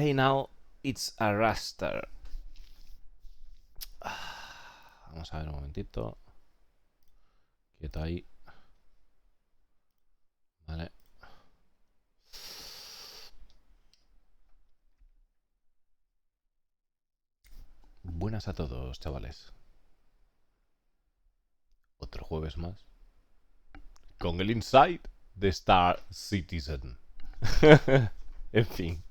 Okay, now it's a raster. Vamos a ver un momentito. Quieto ahí. Vale. Buenas a todos, chavales. Otro jueves más. Con el Inside de Star Citizen. En fin.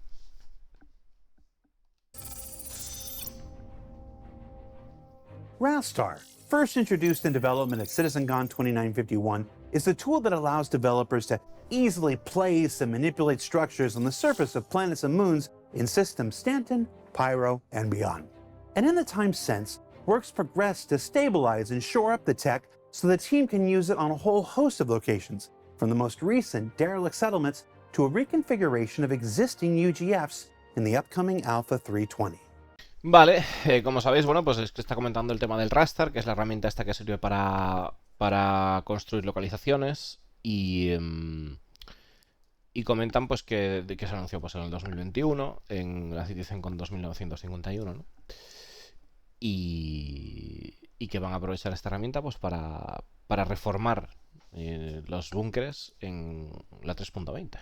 Rastar, first introduced in development at CitizenCon 2951, is a tool that allows developers to easily place and manipulate structures on the surface of planets and moons in systems Stanton, Pyro, and beyond. And in the time since, work's progressed to stabilize and shore up the tech so the team can use it on a whole host of locations, from the most recent derelict settlements to a reconfiguration of existing UGFs in the upcoming Alpha 320. Vale, como sabéis, bueno, pues es que está comentando el tema del Rastar, que es la herramienta esta que sirve para construir localizaciones y comentan pues que se anunció pues en el 2021 en la CitizenCon 2951, ¿no? Y que van a aprovechar esta herramienta pues para reformar los búnkeres en la 3.20.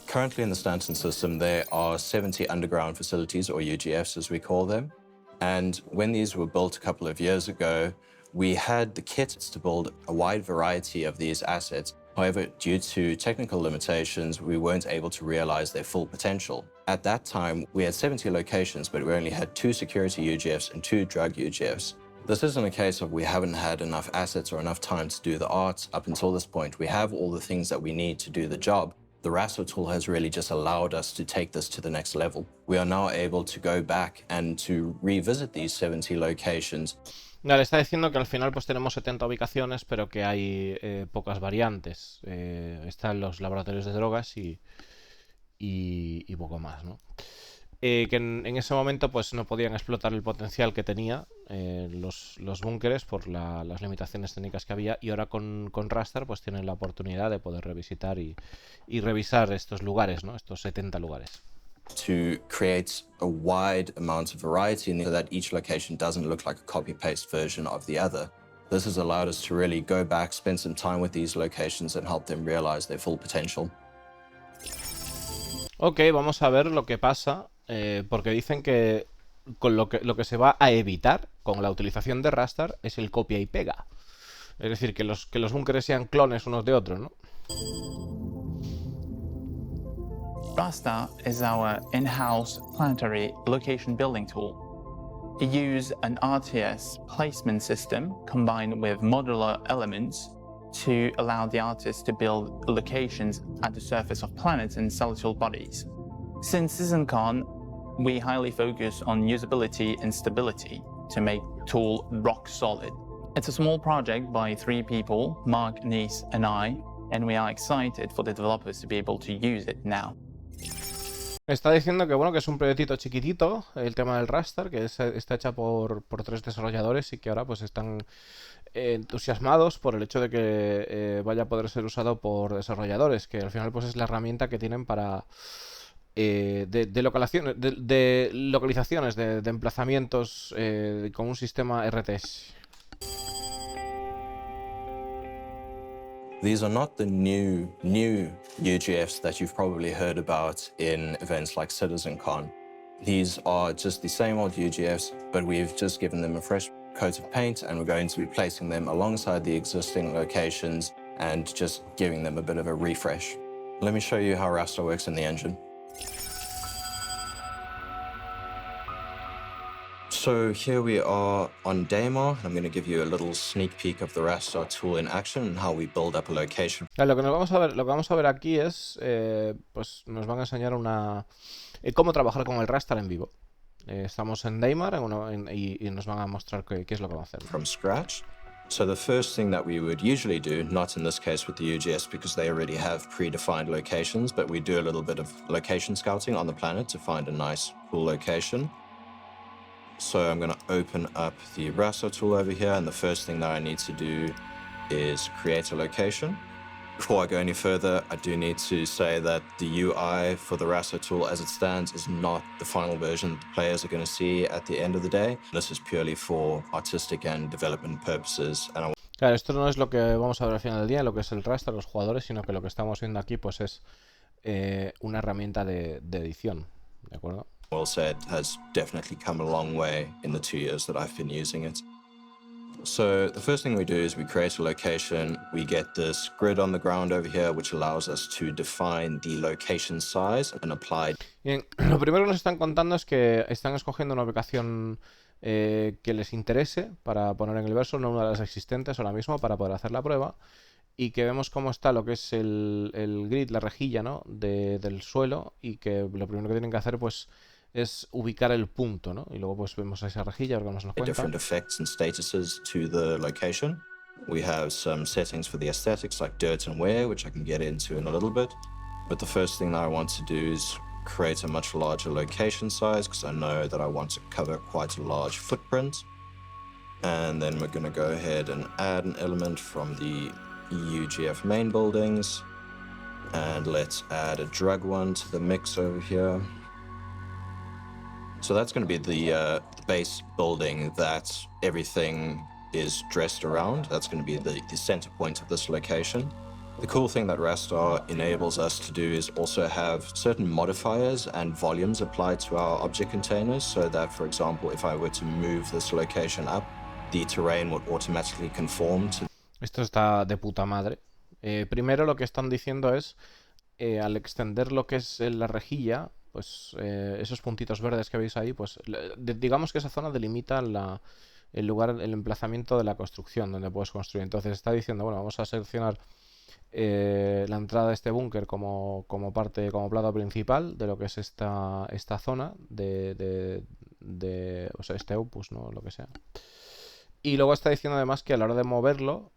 Currently in the Stanton system, there are 70 underground facilities, or UGFs as we call them. And when these were built a couple of years ago, we had the kits to build a wide variety of these assets. However, due to technical limitations, we weren't able to realize their full potential. At that time, we had 70 locations, but we only had 2 security UGFs and 2 drug UGFs. This isn't a case of we haven't had enough assets or enough time to do the art. Up until this point, we have all the things that we need to do the job. The Rastar tool has really just allowed us to take this to the next level. We are now able to go back and to revisit these 70 locations. Le está diciendo que al final pues tenemos 70 ubicaciones, pero que hay pocas variantes. Están los laboratorios de drogas y poco más, ¿no? Que en ese momento pues no podían explotar el potencial que tenía los búnkeres por las limitaciones técnicas que había, y ahora con Rastar pues tienen la oportunidad de poder revisitar y revisar estos lugares, ¿no? Estos 70 lugares. To create a wide amount of variety so that each location doesn't look like a copy-paste version of the other. This has allowed us to really go back, spend some time with these locations and help them realize their full potential. Ok, vamos a ver lo que pasa, porque dicen que con lo que se va a evitar con la utilización de Rastar es el copia y pega. Es decir, que los búnkeres sean clones unos de otros, ¿no? Rastar is our in-house planetary location building tool. It uses an RTS placement system combined with modular elements to allow the artists to build locations at the surface of planets and celestial bodies. Since CitizenCon, we highly focus on usability and stability to make the tool rock solid. It's a small project by 3 people, Mark, Nice, and I, and we are excited for the developers to be able to use it now. Está diciendo que bueno, que es un proyectito chiquitito, el tema del Rastar, que está hecha por 3 desarrolladores y que ahora pues están entusiasmados por el hecho de que vaya a poder ser usado por desarrolladores, que al final pues es la herramienta que tienen para de localizaciones, de emplazamientos con un sistema RTS. These are not the new UGFs that you've probably heard about in events like CitizenCon. These are just the same old UGFs, but we've just given them a fresh coat of paint, and we're going to be placing them alongside the existing locations and just giving them a bit of a refresh. Let me show you how Rastar works in the engine. So here we are on Daymar. I'm going to give you a little sneak peek of the Rastar tool in action and how we build up a location. Lo que vamos a ver aquí es, pues nos van a enseñar cómo trabajar con el Rastar en vivo. Estamos en Daymar y nos van a mostrar qué es lo que va a hacer. From scratch. So the first thing that we would usually do, not in this case with the UGS because they already have predefined locations, but we do a little bit of location scouting on the planet to find a nice, cool location. So I'm going to open up the Rastar tool over here, and the first thing that I need to do is create a location. Before I go any further, I do need to say that the UI for the Rastar tool as it stands is not the final version that the players are going to see at the end of the day. This is purely for artistic and development purposes, and I Claro, esto no es lo que vamos a ver al final del día, lo que es el raster, los jugadores, sino que lo que estamos viendo aquí pues es una herramienta de edición, ¿de acuerdo? will say it has definitely come a long way in the 2 years that I've been using it. So the first thing we do is we create a location. We get this grid on the ground over here, which allows us to define the location size and apply. Bien, lo primero que nos están contando es que están escogiendo una ubicación que les interese para poner en el verso, no una de las existentes ahora mismo para poder hacer la prueba, y que vemos cómo está lo que es el grid, la rejilla, ¿no? del suelo, y que lo primero que tienen que hacer pues es ubicar el punto, ¿no? Y luego pues vemos esa rejilla, porque nos cuenta. Different effects and statuses to the location. We have some settings for the aesthetics like dirt and wear, which I can get into in a little bit. But the first thing that I want to do is create a much larger location size because I know that I want to cover quite a large footprint. And then we're going to go ahead and add an element from the UGF main buildings. And let's add a drug one to the mix over here. So that's going to be the base building that everything is dressed around. That's going to be the center point of this location. The cool thing that Rastar enables us to do is also have certain modifiers and volumes applied to our object containers so that, for example, if I were to move this location up, the terrain would automatically conform to. Esto está de puta madre. Primero lo que están diciendo es, al extender lo que es la rejilla, pues esos puntitos verdes que veis ahí, pues digamos que esa zona delimita el lugar, el emplazamiento de la construcción donde puedes construir. Entonces está diciendo, bueno, vamos a seleccionar la entrada de este búnker como plato principal de lo que es esta zona o sea, este opus, ¿no? Lo que sea. Y luego está diciendo además que a la hora de moverlo,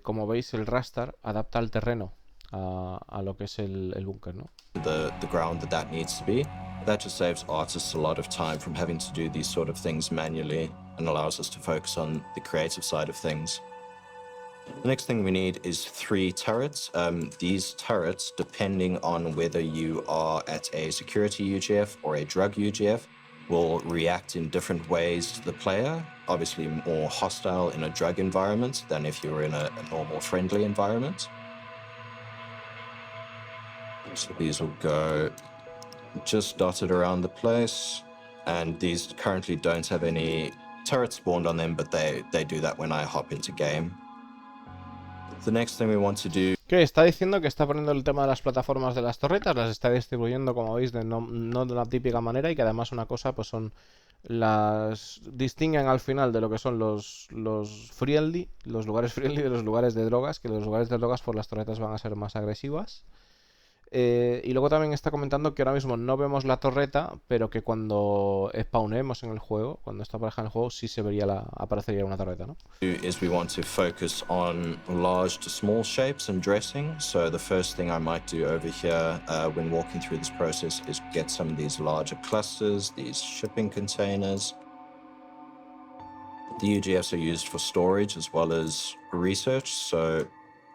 como veis, el Rastar adapta el terreno a lo que es el búnker, ¿no? The ground that needs to be. That just saves artists a lot of time from having to do these sort of things manually and allows us to focus on the creative side of things. The next thing we need is 3 turrets. These turrets, depending on whether you are at a security UGF or a drug UGF, will react in different ways to the player. Obviously more hostile in a drug environment than if you were in a normal friendly environment. So these will go just dotted around the place, and these currently don't have any turrets spawned on them, but they do that when I hop into game. The next thing we want to do. Que está diciendo que está poniendo el tema de las plataformas de las torretas, las está distribuyendo, como veis, no de la típica manera, y que además una cosa pues son las distinguen al final de lo que son los friendly, los lugares friendly de los lugares de drogas, que los lugares de drogas por las torretas van a ser más agresivas. Y luego también está comentando que ahora mismo no vemos la torreta, pero que cuando spawnemos en el juego, cuando esta pareja en el juego, sí se vería aparecería una torreta, ¿no? Is we want to focus on large to small shapes and dressing. So the first thing I might do over here when walking through this process is get some of these larger clusters, these shipping containers. The UGFs are used for storage as well as research, so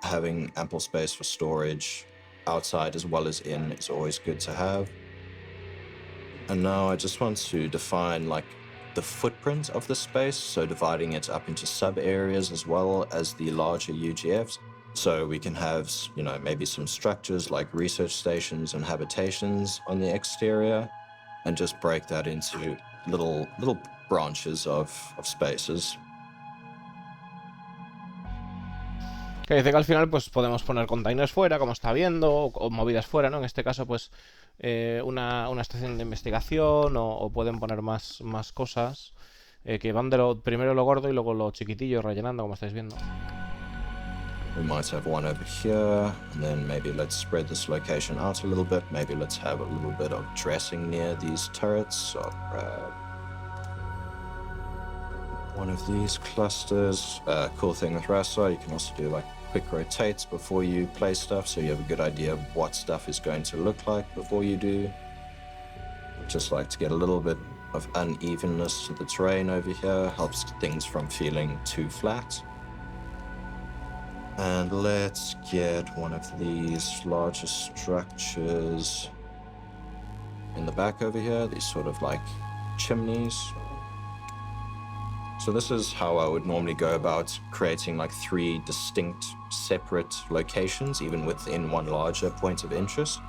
having ample space for storage outside as well as in is always good to have. And now I just want to define like the footprint of the space, so dividing it up into sub areas as well as the larger UGFs, so we can have, you know, maybe some structures like research stations and habitations on the exterior, and just break that into little branches of spaces. Que dice que al final pues podemos poner containers fuera, como está viendo, o movidas fuera, ¿no? En este caso pues una estación de investigación, o pueden poner más cosas que van de primero lo gordo y luego lo chiquitillo rellenando, como estáis viendo. We might have one over here, and then maybe let's spread this location out a little bit. Maybe let's have a little bit of dressing near these turrets. So grab one of these clusters. Cool thing with Rastar, you can also do like quick rotates before you play stuff, so you have a good idea of what stuff is going to look like before you do. Just like to get a little bit of unevenness to the terrain over here, helps things from feeling too flat. And let's get one of these larger structures in the back over here, these sort of like chimneys. So this is how I would normally go about creating like 3 distinct separate locations, even within one larger point of interest.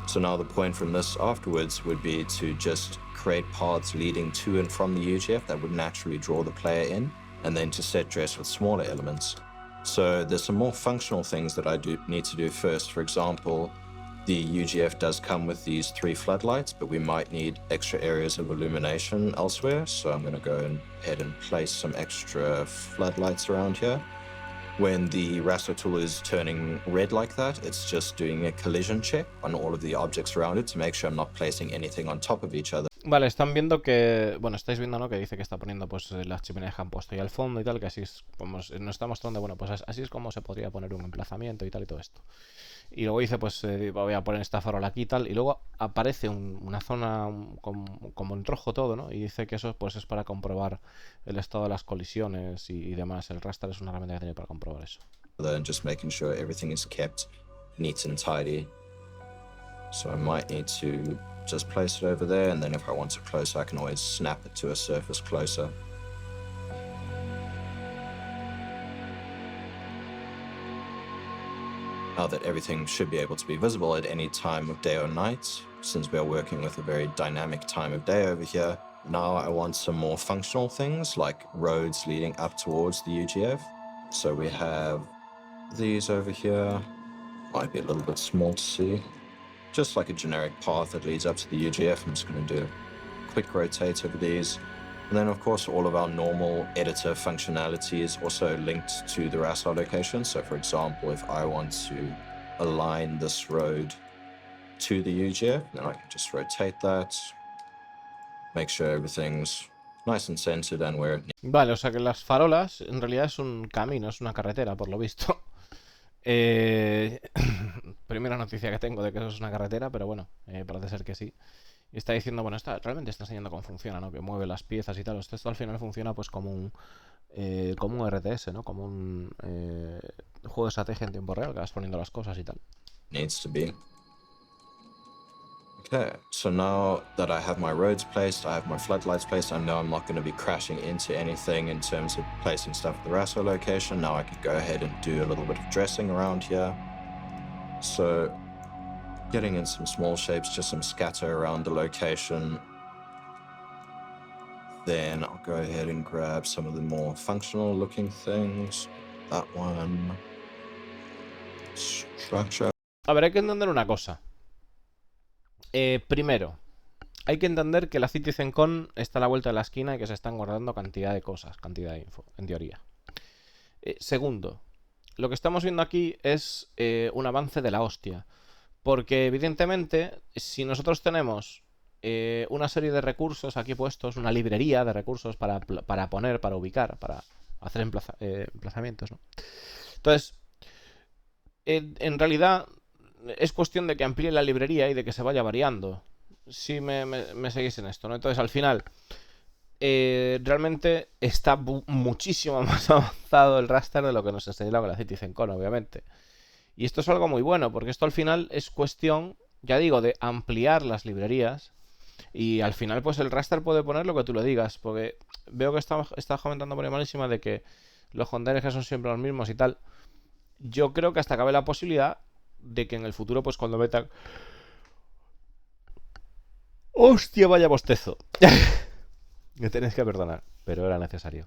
So now the point from this afterwards would be to just create paths leading to and from the UGF that would naturally draw the player in, and then to set dress with smaller elements. So there's some more functional things that I do need to do first. For example, the UGF does come with these 3 floodlights, but we might need extra areas of illumination elsewhere. So I'm going to go ahead and place some extra floodlights around here. When the Rastar tool is turning red like that, it's just doing a collision check on all of the objects around it to make sure I'm not placing anything on top of each other. Vale, están viendo que... Bueno, estáis viendo, ¿no? Que dice que está poniendo pues las chimeneas que han puesto ahí al fondo y tal, que así es como... Nos está mostrando, bueno, pues así es como se podría poner un emplazamiento y tal y todo esto. Y luego dice, pues voy a poner esta farola aquí y tal, y luego aparece una zona como en rojo todo, ¿no? Y dice que eso pues es para comprobar el estado de las colisiones y demás. El Rastar es una herramienta que tiene para comprobar eso. And just making sure everything is kept neat and tidy. So I might need to just place it over there, and then if I want it closer, I can always snap it to a surface closer. Now that everything should be able to be visible at any time of day or night, since we are working with a very dynamic time of day over here, now I want some more functional things like roads leading up towards the UGF. So we have these over here. Might be a little bit small to see. Just like a generic path that leads up to the UGF. I'm just going to do a quick rotate over these. And then, of course, all of our normal editor functionality is also linked to the Rastar location. So, for example, if I want to align this road to the UGF, then I can just rotate that, make sure everything's nice and centered and where it needs. Vale, o sea que las farolas en realidad es un camino, es una carretera, por lo visto. Primera noticia que tengo de que eso es una carretera, pero bueno, parece ser que sí. Y está diciendo, bueno, realmente está enseñando cómo funciona, ¿no? Que mueve las piezas y tal. Esto al final funciona pues como un RTS, ¿no? Como un juego de estrategia en tiempo real, que vas poniendo las cosas y tal. Needs to be. Okay, so now that I have my roads placed, I have my floodlights placed, I know I'm not going to be crashing into anything in terms of placing stuff at the Rastar location. Now I can go ahead and do a little bit of dressing around here. So getting in some small shapes, just some scatter around the location. Then I'll go ahead and grab some of the more functional looking things. That one. Structure. A ver, hay que entender una cosa. Primero, hay que entender que la CitizenCon está a la vuelta de la esquina y que se están guardando cantidad de cosas, cantidad de info, en teoría. Segundo, lo que estamos viendo aquí es un avance de la hostia. Porque evidentemente, si nosotros tenemos una serie de recursos aquí puestos, una librería de recursos para poner, para ubicar, para hacer emplazamientos, ¿no? Entonces, en realidad es cuestión de que amplíe la librería y de que se vaya variando. Si me seguís en esto, ¿no? Entonces, al final, realmente está muchísimo más avanzado el Rastar de lo que nos enseñaba con la CitizenCon, obviamente. Y esto es algo muy bueno, porque esto al final es cuestión, ya digo, de ampliar las librerías. Y al final, pues el Rastar puede poner lo que tú le digas. Porque veo que está comentando por ahí malísima de que los containers son siempre los mismos y tal. Yo creo que hasta cabe la posibilidad de que en el futuro, pues cuando metan... ¡Hostia, vaya bostezo! Me tenéis que perdonar, pero era necesario.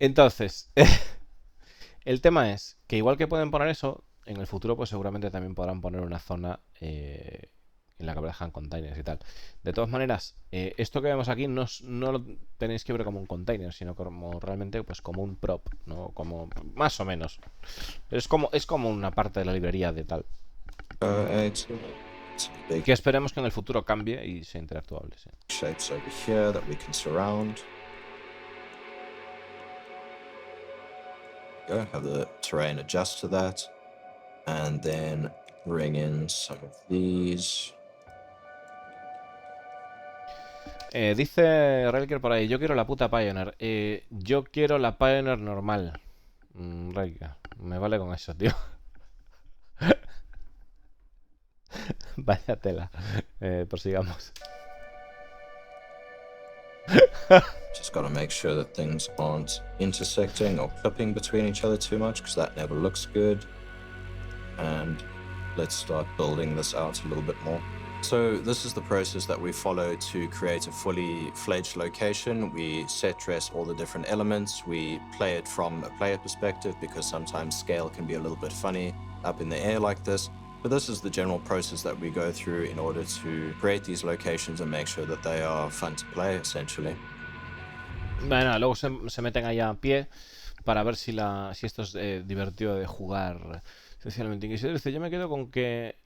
Entonces... El tema es que igual que pueden poner eso, en el futuro pues seguramente también podrán poner una zona en la que dejan containers y tal. De todas maneras, esto que vemos aquí no lo tenéis que ver como un container, sino como realmente pues como un prop, ¿no? Como más o menos. Es como una parte de la librería de tal. Que esperemos que en el futuro cambie y sea interactuable. Sí. Shapes over here that we can surround. Go have the terrain adjust to that, and then bring in some of these. Dice Relker por ahí, yo quiero la puta Pioneer. Yo quiero la Pioneer normal. Riker. Me vale con eso, tío. Vaya tela. Prosigamos. Just got to make sure that things aren't intersecting or clipping between each other too much, because that never looks good. And let's start building this out a little bit more. So this is the process that we follow to create a fully fledged location. We set dress all the different elements. We play it from a player perspective, because sometimes scale can be a little bit funny up in the air like this. But this is the general process that we go through in order to create these locations and make sure that they are fun to play, essentially. Bueno, luego se meten allá a pie para ver si esto es divertido de jugar. Especialmente Inquisidor dice, yo me quedo con que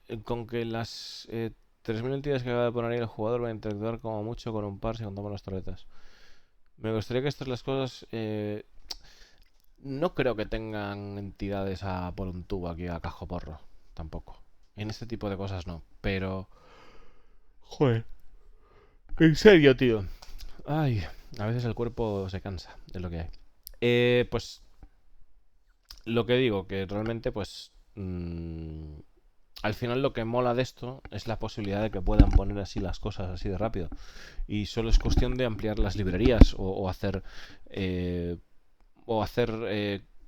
las 3.000 entidades que acaba de poner ahí el jugador va a interactuar como mucho con un par si contamos las torretas. Me gustaría que estas las cosas... no creo que tengan entidades a por un tubo aquí a cajoporro. Tampoco. En este tipo de cosas no. Pero... Joder. En serio, tío. Ay, a veces el cuerpo se cansa de lo que hay. Pues... Lo que digo, que realmente pues... al final lo que mola de esto es la posibilidad de que puedan poner así las cosas así de rápido. Y solo es cuestión de ampliar las librerías o hacer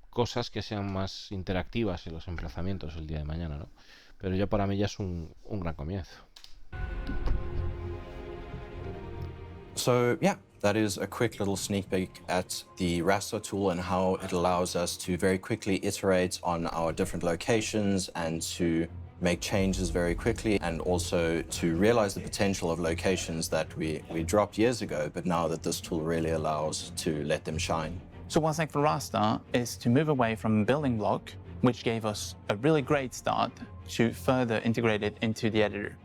cosas que sean más interactivas en los emplazamientos el día de mañana, ¿no? Pero ya para mí ya es un gran comienzo. So yeah, that is a quick little sneak peek at the Rastar tool and how it allows us to very quickly iterate on our different locations and to make changes very quickly, and also to realize the potential of locations that we dropped years ago, but now that this tool really allows to let them shine. So one thing for Rastar is to move away from building block, which gave us a really great start, to further integrate it into the editor.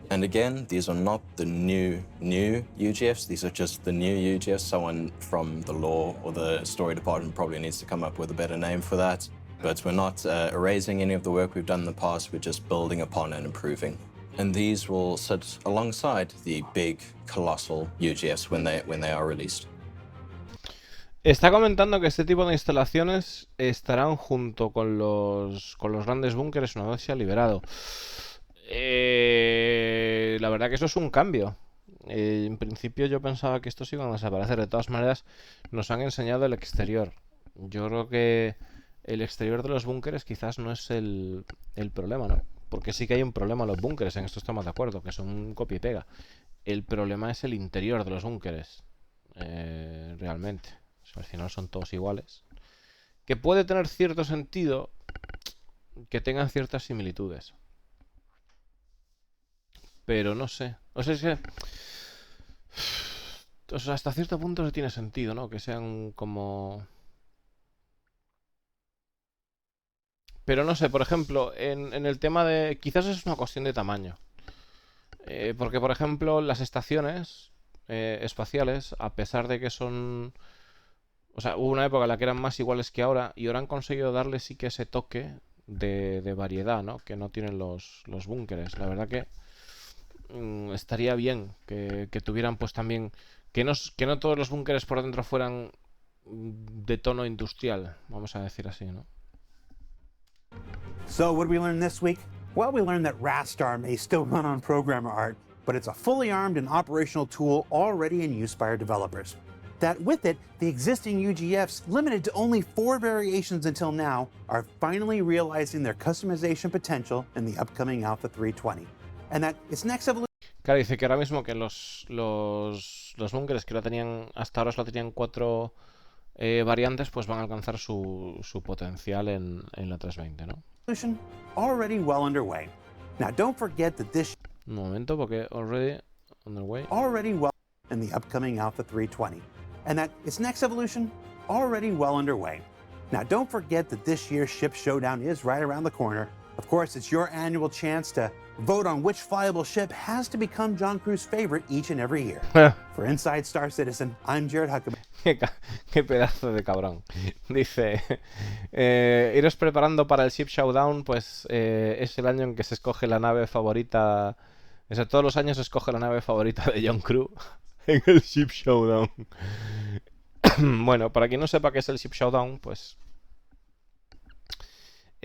And again, these are not the new UGFs, these are just the new UGFs. Someone from the lore or the story department probably needs to come up with a better name for that. But we're not erasing any of the work we've done in the past, we're just building upon and improving. And these will sit alongside the big, colossal UGFs when they are released. Está comentando que este tipo de instalaciones estarán junto con los grandes búnkeres una vez sea liberado. La verdad que eso es un cambio. En principio yo pensaba que estos iban a desaparecer. De todas maneras, nos han enseñado el exterior. Yo creo que el exterior de los búnkeres quizás no es el problema, ¿no? Porque sí que hay un problema en los búnkeres, en esto estamos de acuerdo, que son un copia y pega. El problema es el interior de los búnkeres. Realmente. O sea, al final son todos iguales. Que puede tener cierto sentido que tengan ciertas similitudes. Pero no sé. O sea, es que... O sea, hasta cierto punto sí tiene sentido, ¿no? Que sean como... Pero no sé, por ejemplo, en el tema de... Quizás es una cuestión de tamaño. Porque, por ejemplo, las estaciones espaciales, a pesar de que son... O sea, hubo una época en la que eran más iguales que ahora, y ahora han conseguido darle sí que ese toque de variedad, ¿no? Que no tienen los búnkeres. La verdad que estaría bien que tuvieran pues también... Que no todos los búnkeres por dentro fueran de tono industrial, vamos a decir así, ¿no? So what did we learn this week? Well, we learned that Rastar may still run on programmer art, but it's a fully armed and operational tool already in use by our developers. That with it, the existing UGFs, limited to only 4 variations until now, are finally realizing their customization potential in the upcoming Alpha 320. And that its next evolution... Claro, dice que ahora mismo que los búnkeres que lo tenían hasta ahora solo tenían 4 variantes, pues van a alcanzar su potencial en la 320, ¿no? Already well underway. Now don't forget that this... Un momento, porque already underway. Already well in the upcoming Alpha 320. And that its next evolution already well underway. Now don't forget that this year's Ship Showdown is right around the corner. Of course, it's your annual chance to vote on which flyable ship has to become John Crew's favorite each and every year. For Inside Star Citizen, I'm Jared Huckabee. Qué pedazo de cabrón. Dice, iros preparando para el Ship Showdown, pues es el año en que se escoge la nave favorita. O sea, todos los años se escoge la nave favorita de John Crew en el Ship Showdown. Bueno, para quien no sepa qué es el Ship Showdown, pues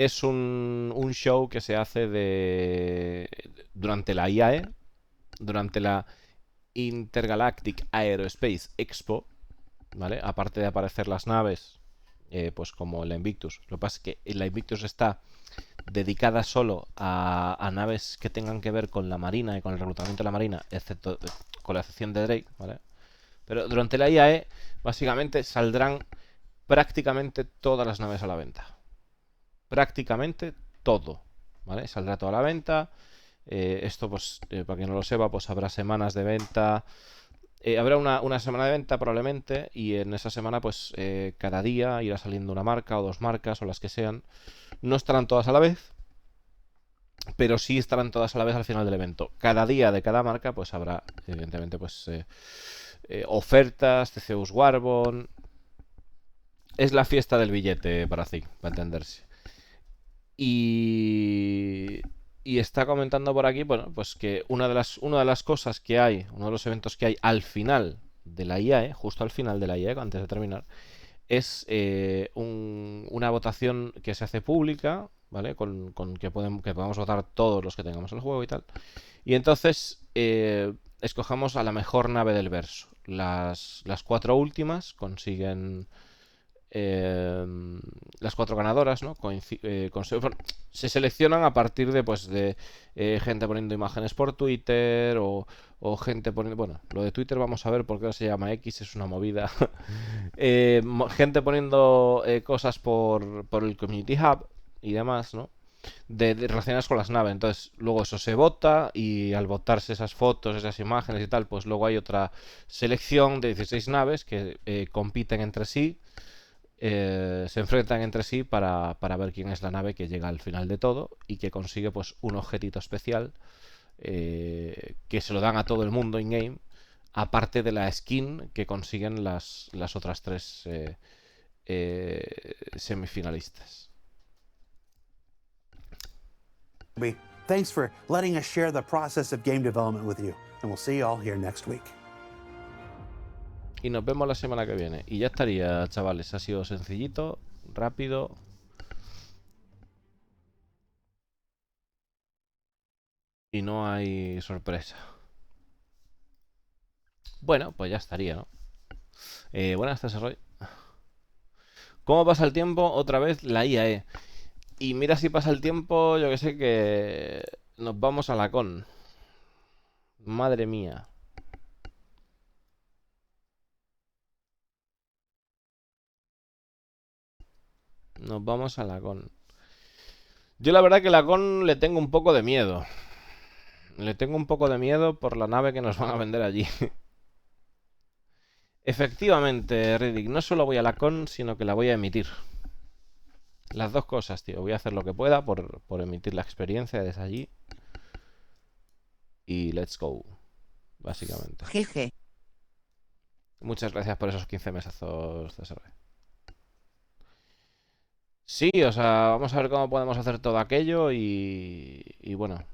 es un show que se hace durante la IAE, durante la Intergalactic Aerospace Expo, ¿vale? Aparte de aparecer las naves, pues como la Invictus. Lo que pasa es que la Invictus está dedicada solo a naves que tengan que ver con la Marina y con el reclutamiento de la Marina, excepto con la excepción de Drake, ¿vale? Pero durante la IAE, básicamente saldrán prácticamente todas las naves a la venta. Prácticamente todo, ¿vale? Saldrá toda la venta. Esto, pues, para quien no lo sepa, pues habrá semanas de venta. Habrá una semana de venta probablemente, y en esa semana, pues, cada día irá saliendo una marca o dos marcas o las que sean. No estarán todas a la vez, pero sí estarán todas a la vez al final del evento. Cada día de cada marca, pues habrá, evidentemente, pues ofertas, TCUs Warbon. Es la fiesta del billete para ti, para entenderse. Y, y está comentando por aquí, bueno, pues que una de las cosas que hay, uno de los eventos que hay al final de la IAE, justo al final de la IAE, antes de terminar, es una votación que se hace pública, ¿vale? Con que podamos votar todos los que tengamos el juego y tal. Y entonces escogemos a la mejor nave del verso. Las 4 últimas consiguen... las 4 ganadoras, ¿no? Se seleccionan a partir de, pues, de gente poniendo imágenes por Twitter o gente poniendo... Bueno, lo de Twitter vamos a ver por qué se llama X, es una movida. Gente poniendo cosas por el Community Hub y demás, ¿no? Relacionadas con las naves. Entonces, luego eso se vota y al votarse esas fotos, esas imágenes y tal, pues luego hay otra selección de 16 naves que compiten entre sí. Se enfrentan entre sí para ver quién es la nave que llega al final de todo y que consigue, pues, un objetito especial que se lo dan a todo el mundo in-game, aparte de la skin que consiguen las otras 3 semifinalistas. Thanks for letting us share the process of game development with you, and we'll see you all here next week. Y nos vemos la semana que viene. Y ya estaría, chavales. Ha sido sencillito, rápido. Y no hay sorpresa. Bueno, pues ya estaría, ¿no? Buenas tardes, Roy. ¿Cómo pasa el tiempo? Otra vez la IAE. Y mira si pasa el tiempo, yo que sé, que nos vamos a la con. Madre mía. Nos vamos a la con. Yo la verdad que la con le tengo un poco de miedo. Le tengo un poco de miedo por la nave que nos van a vender allí. Efectivamente, Riddick, no solo voy a la con, sino que la voy a emitir. Las dos cosas, tío. Voy a hacer lo que pueda por emitir la experiencia desde allí. Y let's go. Básicamente. Jeje. Muchas gracias por esos 15 mesazos, César. Sí, o sea, vamos a ver cómo podemos hacer todo aquello y bueno.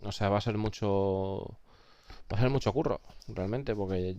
O sea, va a ser mucho curro, realmente, porque